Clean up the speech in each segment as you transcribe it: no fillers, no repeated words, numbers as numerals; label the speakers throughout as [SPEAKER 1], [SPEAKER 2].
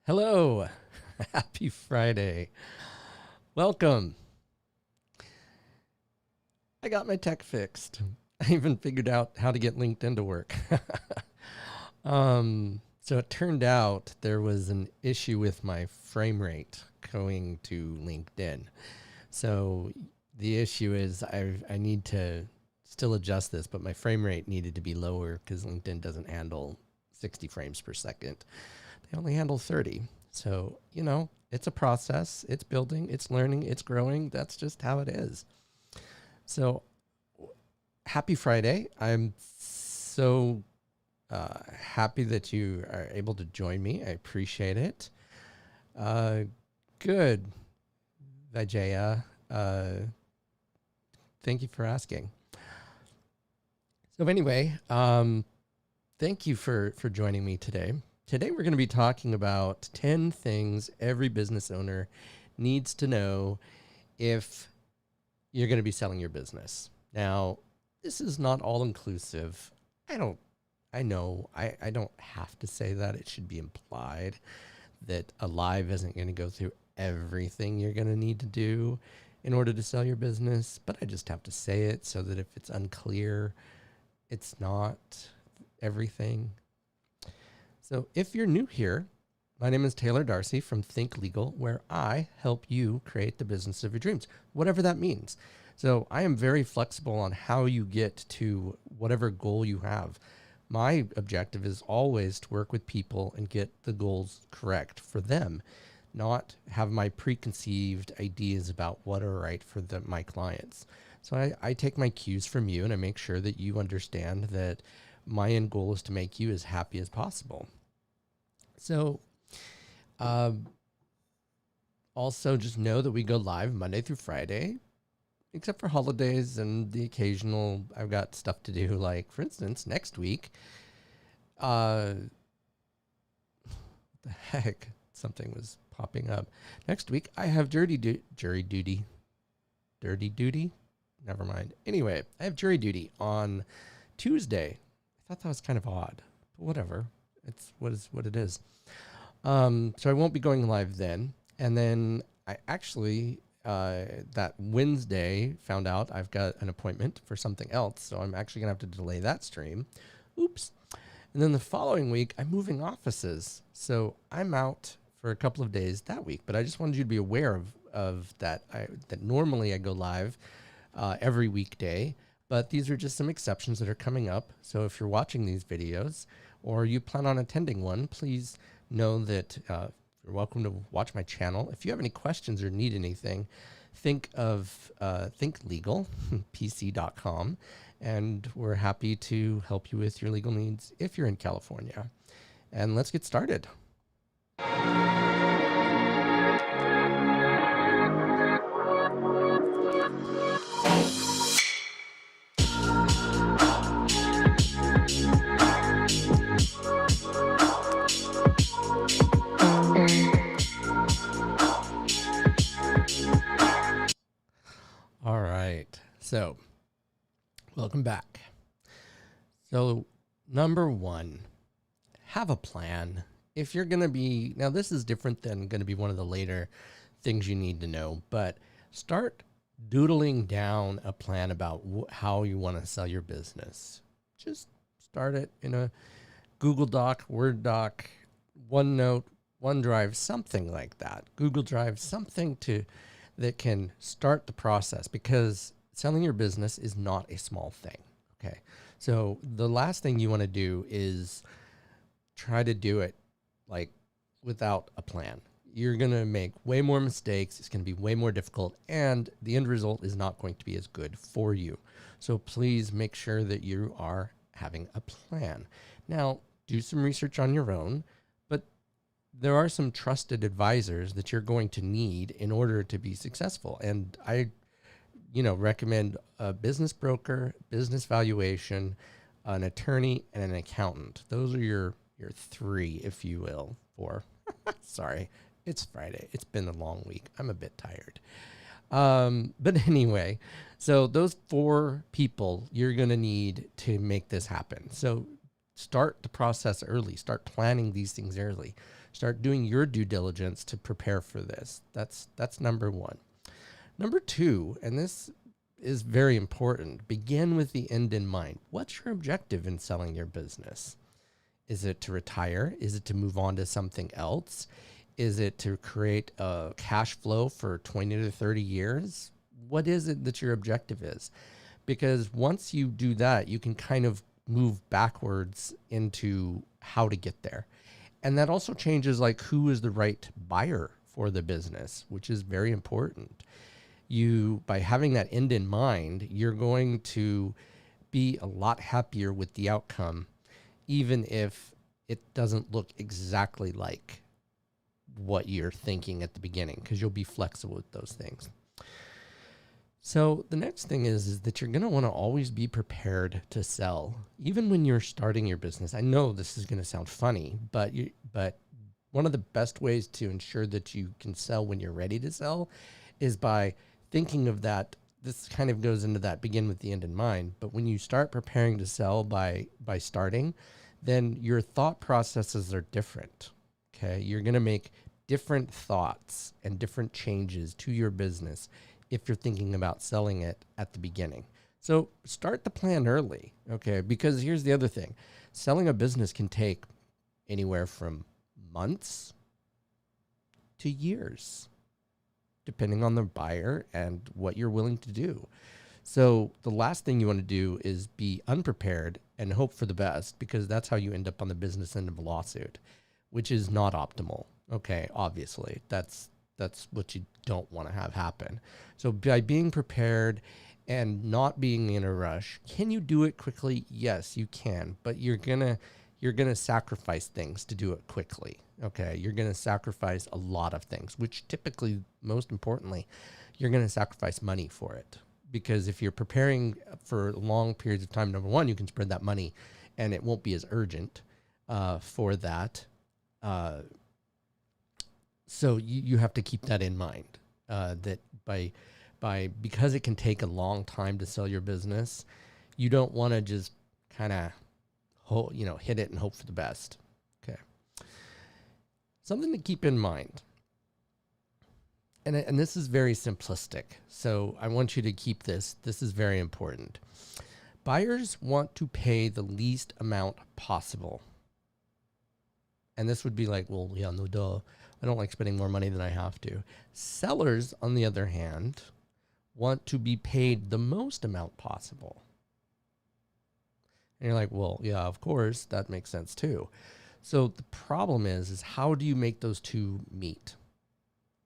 [SPEAKER 1] Hello. Happy Friday. Welcome. I got my tech fixed. I even figured out how to get LinkedIn to work. So it turned out there was an issue with my frame rate going to LinkedIn. So the issue is I need to still adjust this, but my frame rate needed to be lower because LinkedIn doesn't handle 60 frames per second. They only handle 30. So, it's a process. It's building, it's learning, it's growing. That's just how it is. So happy Friday. I'm so happy that you are able to join me. I appreciate it. Good, Vijaya. Thank you for asking. So anyway, thank you for joining me today. Today we're going to be talking about 10 things every business owner needs to know if you're going to be selling your business. Now, this is not all inclusive. I know I don't have to say that. It should be implied that a live isn't going to go through everything you're going to need to do in order to sell your business, but I just have to say it so that if it's unclear, it's not everything. So if you're new here, my name is Taylor Darcy from Think Legal, where I help you create the business of your dreams, whatever that means. So I am very flexible on how you get to whatever goal you have. My objective is always to work with people and get the goals correct for them, not have my preconceived ideas about what are right for my clients. So I take my cues from you and I make sure that you understand that my end goal is to make you as happy as possible. So also just know that we go live Monday through Friday, except for holidays and the occasional, I've got stuff to do. Like, for instance, next week, what the heck? Something was popping up. Next week, I have jury duty. Dirty duty? Never mind. Anyway, I have jury duty on Tuesday. I thought that was kind of odd, but whatever. It's what it is. So I won't be going live then. And then I actually, that Wednesday, found out I've got an appointment for something else. So I'm actually going to have to delay that stream. Oops. And then the following week, I'm moving offices. So I'm out for a couple of days that week. But I just wanted you to be aware of that. That normally I go live every weekday. But these are just some exceptions that are coming up. So if you're watching these videos or you plan on attending one, please know that you're welcome to watch my channel. If you have any questions or need anything, think of thinklegalpc.com, and we're happy to help you with your legal needs if you're in California. And let's get started. All right. So, welcome back. So, number one, have a plan. If you're going to be, now this is different than going to be one of the later things you need to know, but start doodling down a plan about how you want to sell your business. Just start it in a Google Doc, Word Doc, OneNote, OneDrive, something like that. Google Drive, something that can start the process, because selling your business is not a small thing. Okay. So the last thing you want to do is try to do it like without a plan. You're going to make way more mistakes. It's going to be way more difficult, and the end result is not going to be as good for you. So please make sure that you are having a plan. Now, do some research on your own, but there are some trusted advisors that you're going to need in order to be successful. And I, recommend a business broker, business valuation, an attorney, and an accountant. Those are your three, if you will, four. Sorry, it's Friday. It's been a long week. I'm a bit tired. But anyway, so those four people you're going to need to make this happen. So start the process early. Start planning these things early. Start doing your due diligence to prepare for this. That's number one. Number two, and this is very important, begin with the end in mind. What's your objective in selling your business? Is it to retire? Is it to move on to something else? Is it to create a cash flow for 20 to 30 years? What is it that your objective is? Because once you do that, you can kind of move backwards into how to get there. And that also changes like who is the right buyer for the business, which is very important. By having that end in mind, you're going to be a lot happier with the outcome, even if it doesn't look exactly like what you're thinking at the beginning, because you'll be flexible with those things. So the next thing is that you're going to want to always be prepared to sell, even when you're starting your business. I know this is going to sound funny, but one of the best ways to ensure that you can sell when you're ready to sell is by thinking of that. This kind of goes into that begin with the end in mind. But when you start preparing to sell by starting, then your thought processes are different. Okay. You're going to make different thoughts and different changes to your business if you're thinking about selling it at the beginning. So start the plan early. Okay. Because here's the other thing. Selling a business can take anywhere from months to years, depending on the buyer and what you're willing to do. So the last thing you want to do is be unprepared and hope for the best, because that's how you end up on the business end of a lawsuit, which is not optimal. Okay, obviously, that's what you don't want to have happen. So by being prepared and not being in a rush, can you do it quickly? Yes, you can, but you're gonna sacrifice things to do it quickly. Okay, you're gonna sacrifice a lot of things, which typically, most importantly, you're gonna sacrifice money for it. Because if you're preparing for long periods of time, number one, you can spread that money and it won't be as urgent for that. So you have to keep that in mind, that because it can take a long time to sell your business, you don't want to just kind of hit it and hope for the best. Okay. Something to keep in mind. And this is very simplistic, so I want you to keep this. This is very important. Buyers want to pay the least amount possible. And this would be like, well, yeah, no duh. I don't like spending more money than I have to. Sellers, on the other hand, want to be paid the most amount possible. And you're like, well, yeah, of course, that makes sense too. So the problem is how do you make those two meet?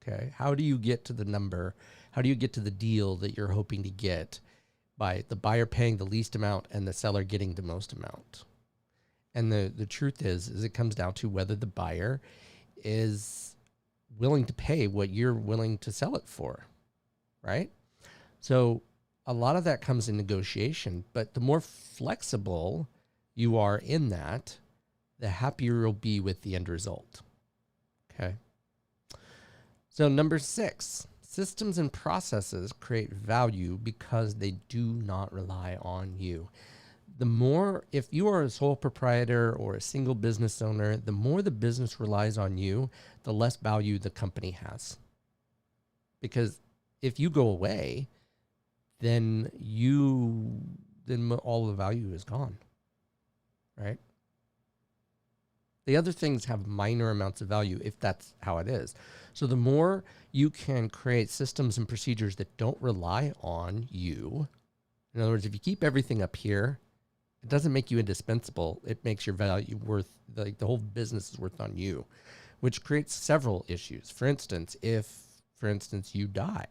[SPEAKER 1] Okay, how do you get to the number? How do you get to the deal that you're hoping to get by the buyer paying the least amount and the seller getting the most amount? And the truth is it comes down to whether the buyer is willing to pay what you're willing to sell it for, right? So a lot of that comes in negotiation, but the more flexible you are in that, the happier you'll be with the end result. Okay. So number 6, systems and processes create value because they do not rely on you. If you are a sole proprietor or a single business owner, the more the business relies on you, the less value the company has. Because if you go away, then all the value is gone, right? The other things have minor amounts of value if that's how it is. So the more you can create systems and procedures that don't rely on you, in other words, if you keep everything up here, it doesn't make you indispensable. It makes your value worth, like the whole business is worth on you, which creates several issues. For instance, if you die,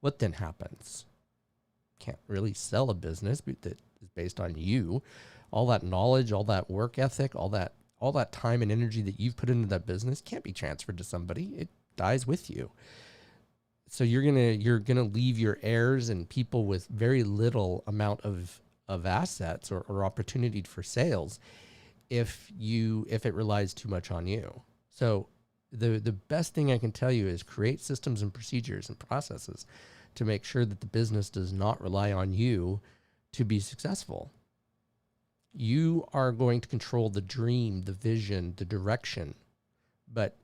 [SPEAKER 1] what then happens? Can't really sell a business that is based on you. All that knowledge, all that work ethic, all that time and energy that you've put into that business can't be transferred to somebody. It dies with you. So you're gonna leave your heirs and people with very little amount of assets or opportunity for sales if it relies too much on you. So the best thing I can tell you is create systems and procedures and processes to make sure that the business does not rely on you to be successful. You are going to control the dream, the vision, the direction, but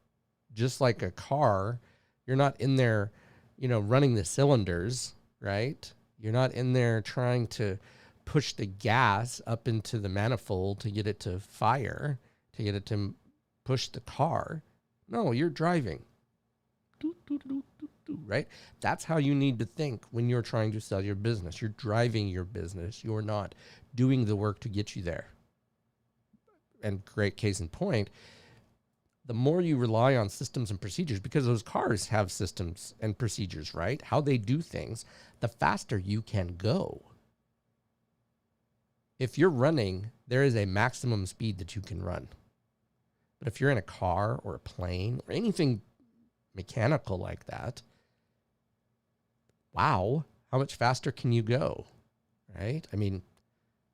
[SPEAKER 1] just like a car, you're not in there, running the cylinders, right? You're not in there trying to push the gas up into the manifold to get it to fire, to get it to push the car. No, you're driving. Right? That's how you need to think when you're trying to sell your business. You're driving your business. You're not doing the work to get you there. And great case in point, the more you rely on systems and procedures, because those cars have systems and procedures, right? How they do things, the faster you can go. If you're running, there is a maximum speed that you can run. But if you're in a car or a plane or anything mechanical like that, wow, how much faster can you go, right? I mean,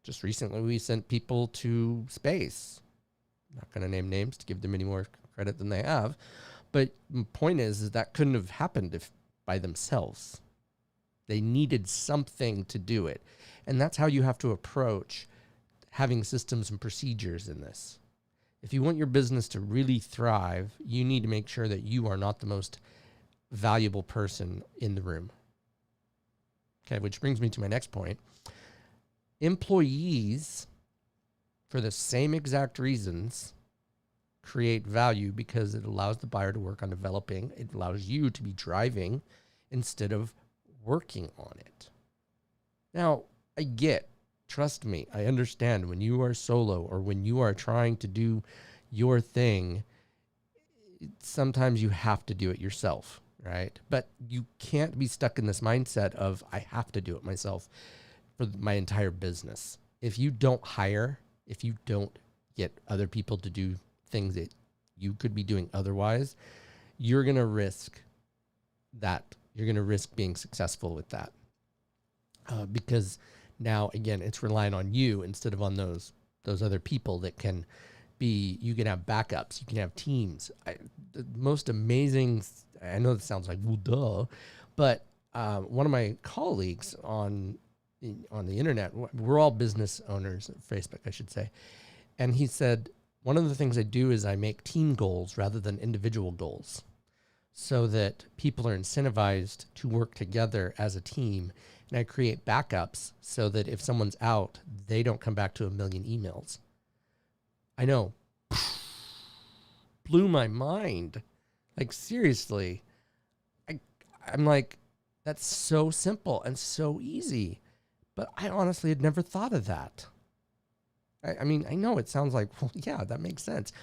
[SPEAKER 1] just recently we sent people to space. I'm not going to name names to give them any more credit than they have. But the point is that couldn't have happened if by themselves. They needed something to do it. And that's how you have to approach having systems and procedures in this. If you want your business to really thrive, you need to make sure that you are not the most valuable person in the room. Okay, which brings me to my next point. Employees, for the same exact reasons, create value because it allows the buyer to work on developing. It allows you to be driving instead of working on it. Now, trust me, I understand when you are solo or when you are trying to do your thing, sometimes you have to do it yourself, right? But you can't be stuck in this mindset of, I have to do it myself for my entire business. If you don't hire, if you don't get other people to do things that you could be doing otherwise, you're going to risk that. You're going to risk being successful with that. Because now, again, it's relying on you instead of on those other people that can be, you can have backups, you can have teams. The most amazing, I know this sounds like, well, duh, but one of my colleagues on the internet, we're all business owners at Facebook, I should say. And he said, one of the things I do is I make team goals rather than individual goals so that people are incentivized to work together as a team. And I create backups so that if someone's out, they don't come back to a million emails. I know. Blew my mind. Like, seriously. I'm like, that's so simple and so easy. But I honestly had never thought of that. I mean, I know it sounds like, well, yeah, that makes sense.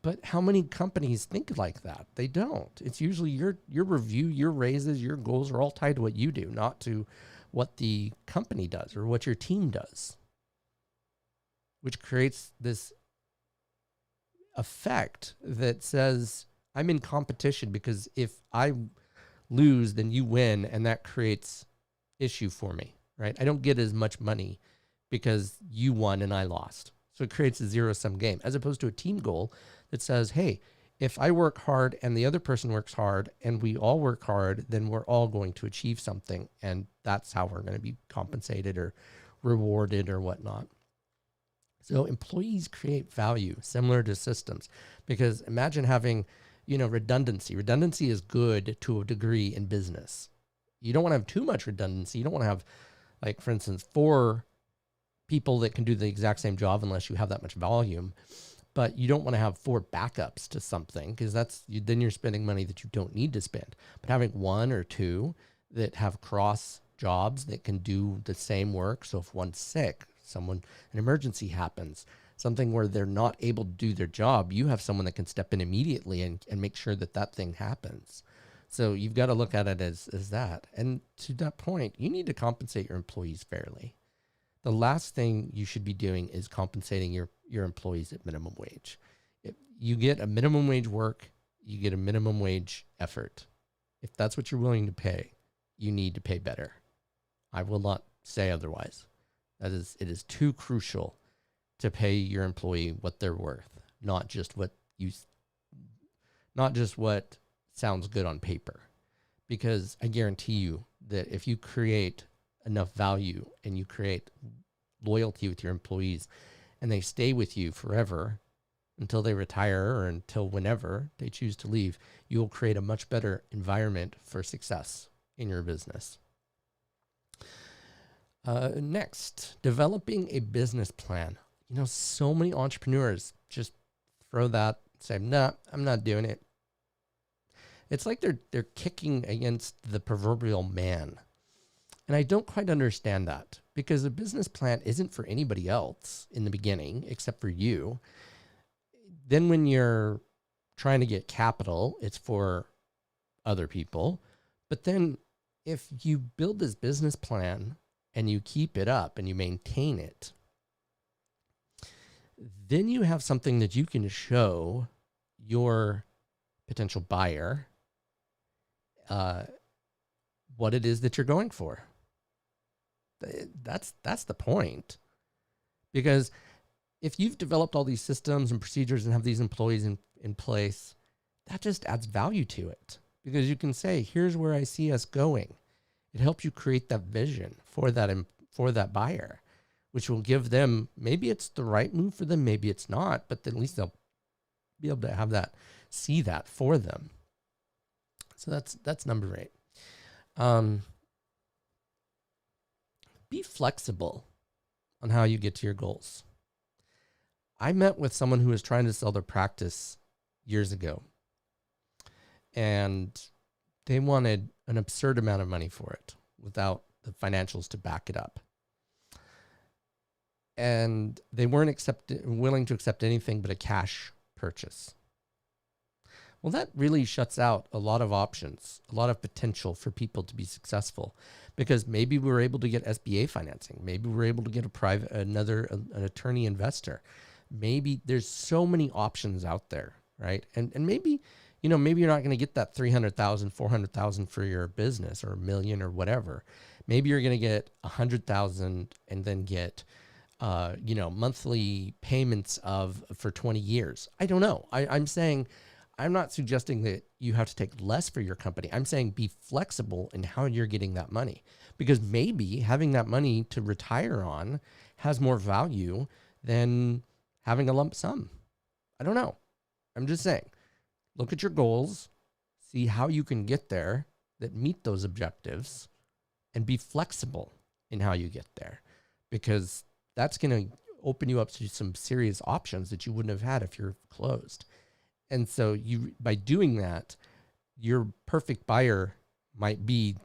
[SPEAKER 1] But how many companies think like that? They don't. It's usually your review, your raises, your goals are all tied to what you do, not to what the company does or what your team does, which creates this effect that says, I'm in competition because if I lose, then you win, and that creates issue for me, right? I don't get as much money because you won and I lost. So it creates a zero-sum game, as opposed to a team goal that says, hey, if I work hard and the other person works hard and we all work hard, then we're all going to achieve something. And that's how we're going to be compensated or rewarded or whatnot. So employees create value similar to systems, because imagine having, redundancy. Redundancy is good to a degree in business. You don't want to have too much redundancy. You don't want to have, like, for instance, 4 people that can do the exact same job unless you have that much volume. But you don't want to have 4 backups to something, because then you're spending money that you don't need to spend. But having 1 or 2 that have cross jobs that can do the same work. So if one's sick, an emergency happens, something where they're not able to do their job, you have someone that can step in immediately and make sure that thing happens. So you've got to look at it as that. And to that point, you need to compensate your employees fairly. The last thing you should be doing is compensating your employees at minimum wage. If you get a minimum wage work, you get a minimum wage effort. If that's what you're willing to pay, you need to pay better. I will not say otherwise. It is too crucial to pay your employee what they're worth, not just what sounds good on paper. Because I guarantee you that if you create enough value and you create loyalty with your employees and they stay with you forever, until they retire or until whenever they choose to leave, you will create a much better environment for success in your business. Next, developing a business plan. So many entrepreneurs just throw that, say, "Nah, I'm not doing it." It's like they're kicking against the proverbial man. And I don't quite understand that, because a business plan isn't for anybody else in the beginning except for you. Then when you're trying to get capital, it's for other people. But then if you build this business plan and you keep it up and you maintain it, then you have something that you can show your potential buyer what it is that you're going for. That's the point. Because if you've developed all these systems and procedures and have these employees in place, that just adds value to it. Because you can say, here's where I see us going. It helps you create that vision for that buyer, which will give them, maybe it's the right move for them, maybe it's not, but at least they'll be able to have that, see that for them. So that's number 8. Be flexible on how you get to your goals. I met with someone who was trying to sell their practice years ago, and they wanted an absurd amount of money for it without the financials to back it up. And they weren't willing to accept anything but a cash purchase. Well, that really shuts out a lot of options, a lot of potential for people to be successful, because maybe we were able to get SBA financing. Maybe we were able to get an attorney investor. Maybe there's so many options out there, right? And maybe, maybe you're not going to get that $300,000, $400,000 for your business, or $1 million or whatever. Maybe you're going to get $100,000 and then get, monthly payments for 20 years. I don't know. I'm not suggesting that you have to take less for your company. I'm saying be flexible in how you're getting that money, because maybe having that money to retire on has more value than having a lump sum. I don't know. I'm just saying, look at your goals, see how you can get there that meet those objectives, and be flexible in how you get there, because that's going to open you up to some serious options that you wouldn't have had if you're closed. And so by doing that, your perfect buyer might be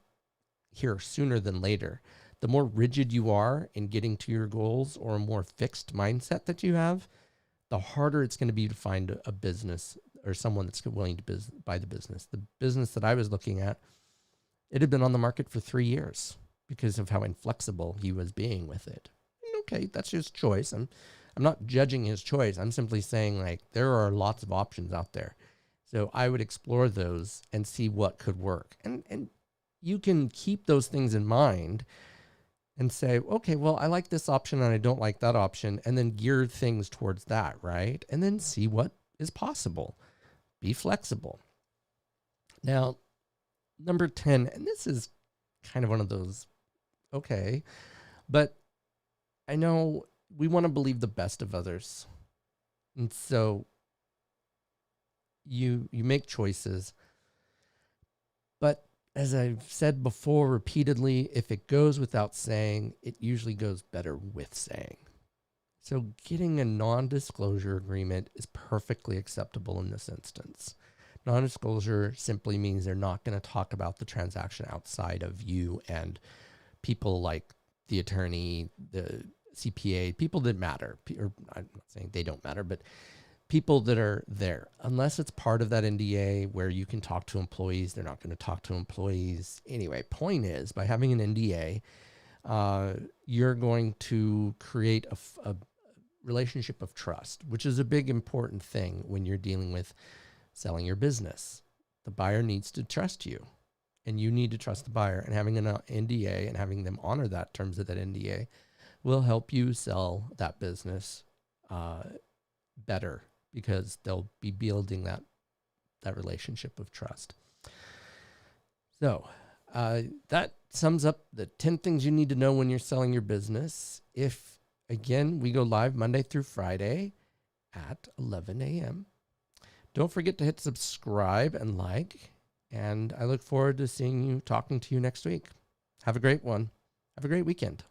[SPEAKER 1] here sooner than later. The more rigid you are in getting to your goals, or a more fixed mindset that you have, the harder it's going to be to find a business or someone that's willing to buy the business. The business that I was looking at, it had been on the market for 3 years because of how inflexible he was being with it. Okay, that's his choice. I'm not judging his choice. I'm simply saying, there are lots of options out there. So I would explore those and see what could work. And you can keep those things in mind and say, okay, well, I like this option and I don't like that option, and then gear things towards that, right? And then see what is possible. Be flexible. Now, number 10, and this is kind of one of those, okay, but I know we want to believe the best of others. And so you make choices. But as I've said before repeatedly, if it goes without saying, it usually goes better with saying. So getting a non-disclosure agreement is perfectly acceptable in this instance. Non-disclosure simply means they're not going to talk about the transaction outside of you and people like the attorney, the CPA, people that matter, or I'm not saying they don't matter, but people that are there. Unless it's part of that NDA where you can talk to employees, they're not going to talk to employees. Anyway, point is, by having an NDA, you're going to create a relationship of trust, which is a big important thing when you're dealing with selling your business. The buyer needs to trust you, and you need to trust the buyer, and having an NDA and having them honor that terms of that NDA will help you sell that business better, because they'll be building that relationship of trust. So that sums up the 10 things you need to know when you're selling your business. If, again, we go live Monday through Friday, at 11 a.m. Don't forget to hit subscribe and like, and I look forward to talking to you next week. Have a great one. Have a great weekend.